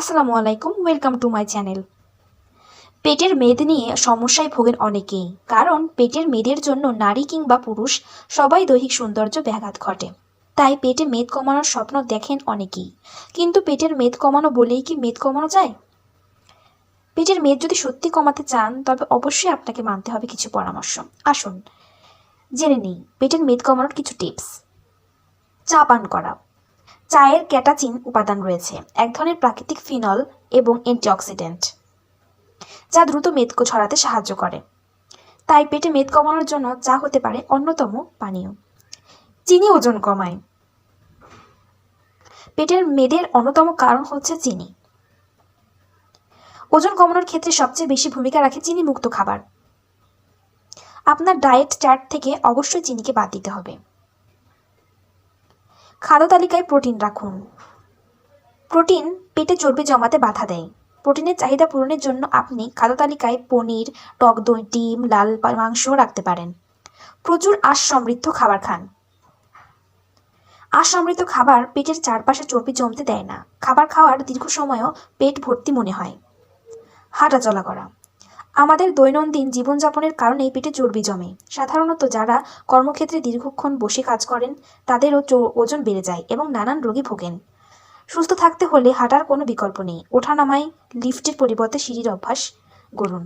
আসসালামু আলাইকুম, welcome to my channel. পেটের মেদ নিয়ে সমস্যায় ভোগেন অনেকেই, কারণ পেটের মেদের জন্য নারী কিংবা পুরুষ সবাই দৈহিক সৌন্দর্য ব্যাঘাত ঘটে। তাই পেটে মেদ কমানোর স্বপ্ন দেখেন অনেকেই, কিন্তু পেটের মেদ কমানো বলেই কি মেদ কমানো যায়? পেটের মেদ যদি সত্যি কমাতে চান, তবে অবশ্যই আপনাকে মানতে হবে কিছু পরামর্শ। আসুন জেনে নিই পেটের মেদ কমানোর কিছু টিপস। চা পান করা। চায়ের ক্যাটাচিন উপাদান রয়েছে, এক ধরনের প্রাকৃতিক ফিনল এবং অ্যান্টিঅক্সিডেন্ট, যা দ্রুত মেদ ছড়াতে সাহায্য করে। তাই পেটে মেদ কমানোর জন্য চা হতে পারে অন্যতম পানীয়। চিনি ওজন কমায়। পেটের মেদের অন্যতম কারণ হচ্ছে চিনি। ওজন কমানোর ক্ষেত্রে সবচেয়ে বেশি ভূমিকা রাখে চিনি মুক্ত খাবার। আপনার ডায়েট চার্ট থেকে অবশ্যই চিনিকে বাদ দিতে হবে। খাদ্য তালিকায় প্রোটিন রাখুন। প্রোটিন পেটে চর্বি জমাতে বাধা দেয়। প্রোটিনের চাহিদা পূরণের জন্য আপনি খাদ্য তালিকায় পনির, টক দই, ডিম, লাল মাংস রাখতে পারেন। প্রচুর আঁশ সমৃদ্ধ খাবার খান। আঁশ সমৃদ্ধ খাবার পেটের চারপাশে চর্বি জমতে দেয় না। খাবার খাওয়ার দীর্ঘ সময়ও পেট ভর্তি মনে হয়। হাঁটাচলা করা। আমাদের দৈনন্দিন জীবনযাপনের কারণেই পেটে চর্বি জমে। সাধারণত যারা কর্মক্ষেত্রে দীর্ঘক্ষণ বসে কাজ করেন, তাদেরও ওজন বেড়ে যায় এবং নানান রোগে ভোগেন। সুস্থ থাকতে হলে হাঁটার কোনো বিকল্প নেই। ওঠানামায় লিফটের পরিবর্তে সিঁড়ির অভ্যাস গড়ুন।